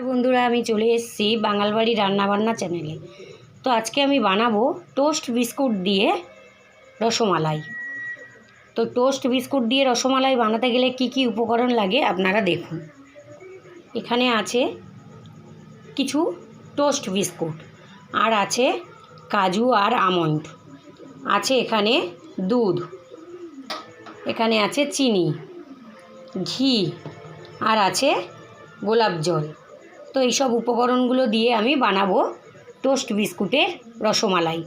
বন্ধুরা, আমি চলে এসেছি বাঙালবাড়ি রান্নাবান্না চ্যানেলে। তো আজকে আমি বানাবো টোস্ট বিস্কুট দিয়ে রসমালাই। তো টোস্ট বিস্কুট দিয়ে রসমালাই বানাতে গেলে কি কি উপকরণ লাগে আপনারা দেখুন। এখানে আছে কিছু টোস্ট বিস্কুট, আর আছে কাজু আর আমন্ড, আছে এখানে দুধ, এখানে আছে চিনি, ঘি, আর আছে গোলাপ জল। তো এইসব উপকরণগুলো দিয়ে আমি বানাবো টোস্ট বিস্কুটের রসমালাই।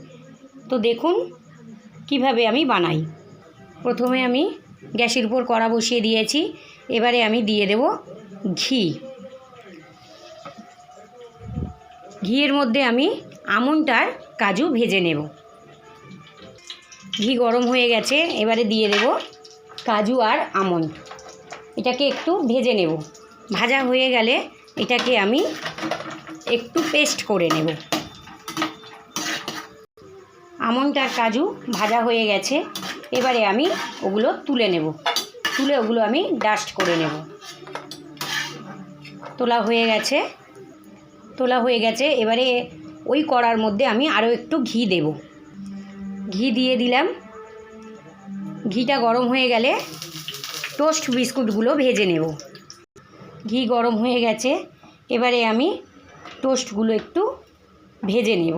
তো দেখুন কিভাবে আমি বানাই। প্রথমে আমি গ্যাসের উপর কড়া বসিয়ে দিয়েছি। এবারে আমি দিয়ে দেব ঘি। ঘিয়ের মধ্যে আমি আমন্ড আর কাজু ভেজে নেব। ঘি গরম হয়ে গেছে, এবারে দিয়ে দেব কাজু আর আমন্ড। এটাকে একটু ভেজে নেব। ভাজা হয়ে গেলে এটাকে আমি একটু পেস্ট করে নেব। আমন্ড আর কাজু ভাজা হয়ে গেছে, এবারে আমি ওগুলো তুলে নেব। তুলে ওগুলো আমি ডাস্ট করে নেব। তোলা হয়ে গেছে। এবারে ওই কড়ার মধ্যে আমি আরও একটু ঘি দেব। ঘি দিয়ে দিলাম। ঘিটা গরম হয়ে গেলে টোস্ট বিস্কুটগুলো ভেজে নেব। ঘি গরম হয়ে গেছে, এবারে আমি টোস্টগুলো একটু ভেজে নেব।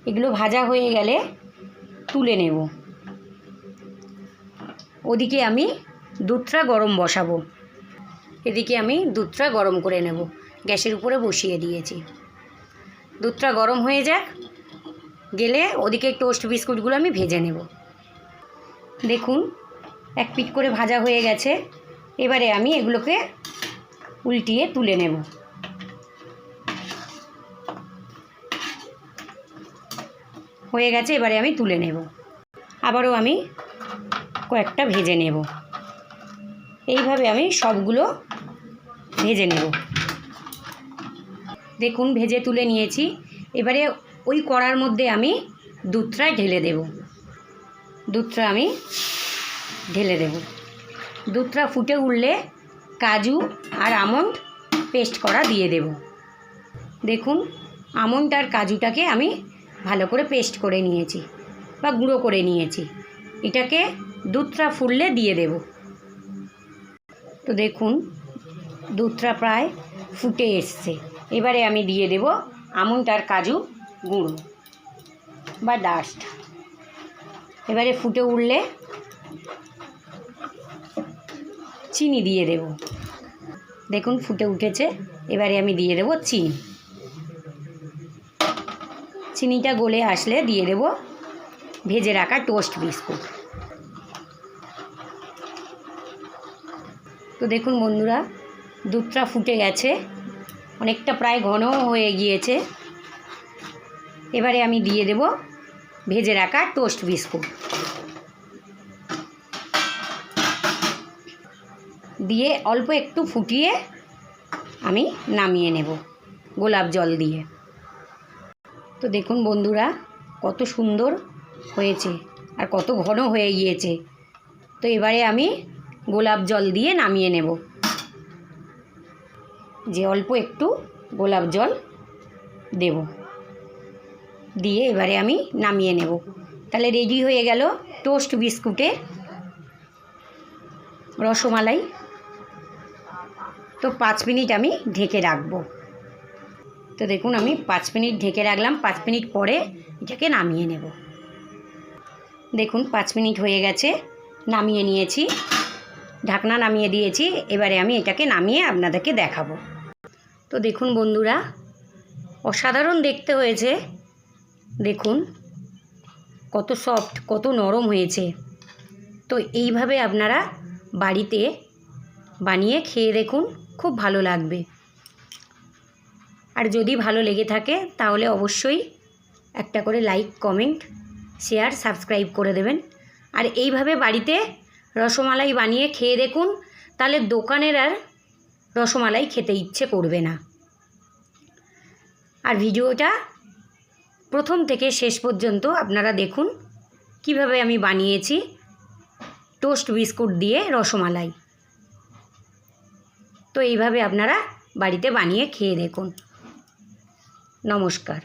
এগুলো ভাজা হয়ে গেলে তুলে নেব। ওদিকে আমি দুধটা গরম বসাবো। এদিকে আমি দুধটা গরম করে নেব। গ্যাসের উপরে বসিয়ে দিয়েছি। দুধটা গরম হয়ে যাক, গেলে ওদিকে টোস্ট বিস্কুটগুলো আমি ভেজে নেব। দেখুন এক পিঠ করে ভাজা হয়ে গেছে, এবারে আমি এগুলোকে উল্টিয়ে তুলে নেব। হয়ে গেছে, এবারে আমি তুলে নেব। আবারও আমি কয়েকটা ভেজে নেব। এইভাবে আমি সবগুলো ভেজে নেব। দেখুন ভেজে তুলে নিয়েছি। এবারে ওই কড়ার মধ্যে আমি দুধটা ঢেলে দেব। দুধটা আমি ঢেলে দেব। দুধটা ফুটে উঠলে কাজু আর আমন্ড পেস্ট করা দিয়ে দেব। দেখুন আমন্ড আর কাজুটাকে আমি ভালো করে পেস্ট করে নিয়েছি বা গুঁড়ো করে নিয়েছি। এটাকে দুধটা ফুটলে দিয়ে দেব। তো দেখুন দুধটা প্রায় ফুটে এসছে। এবারে আমি দিয়ে দেব আমন্ড আর কাজু গুঁড়ো বা ডাস্ট। এবারে ফুটে উঠলে চিনি দিয়ে দেব। দেখুন ফুটে উঠেছে, এবারে আমি দিয়ে দেব চিনি। চিনিটা গলে আসলে দিয়ে দেব ভেজে রাখা টোস্ট বিস্কুট। তো দেখুন বন্ধুরা, দুধটা ফুটে গেছে, অনেকটা প্রায় ঘন হয়ে গিয়েছে। এবারে আমি দিয়ে দেব ভেজে রাখা টোস্ট বিস্কুট। দিয়ে অল্প একটু ফুটিয়ে আমি নামিয়ে নেব গোলাপ জল দিয়ে। তো দেখুন বন্ধুরা কত সুন্দর হয়েছে আর কত ঘন হয়ে গিয়েছে। তো এবারে আমি গোলাপ জল দিয়ে নামিয়ে নেব। যে অল্প একটু গোলাপ জল দেব, দিয়ে এবারে আমি নামিয়ে নেব। তাহলে রেডি হয়ে গেল টোস্ট বিস্কুটের রসমালাই। তো 5 মিনিট আমি ঢেকে রাখবো। তো দেখুন আমি 5 মিনিট ঢেকে রাখলাম। 5 মিনিট পরে এটাকে নামিয়ে নেব। দেখুন 5 মিনিট হয়ে গেছে, নামিয়ে নিয়েছি। ঢাকনা নামিয়ে দিয়েছি। এবারে আমি এটাকে নামিয়ে আপনাদেরকে দেখাবো। তো দেখুন বন্ধুরা অসাধারণ দেখতে হয়েছে। দেখুন কত সফট, কত নরম হয়েছে। তো এইভাবে আপনারা বাড়িতে বানিয়ে খেয়ে দেখুন, খুব ভালো লাগবে। আর যদি ভালো লেগে থাকে তাহলে অবশ্যই একটা করে লাইক, কমেন্ট, শেয়ার, সাবস্ক্রাইব করে দেবেন। আর এইভাবে বাড়িতে রসমালাই বানিয়ে খেয়ে দেখুন, তাহলে দোকানের আর রসমালাই খেতে ইচ্ছে করবে না। আর ভিডিওটা প্রথম থেকে শেষ পর্যন্ত আপনারা দেখুন কিভাবে আমি বানিয়েছি টোস্ট বিস্কুট দিয়ে রসমালাই। তো এইভাবে আপনারা বাড়িতে বানিয়ে খেয়ে দেখুন। নমস্কার।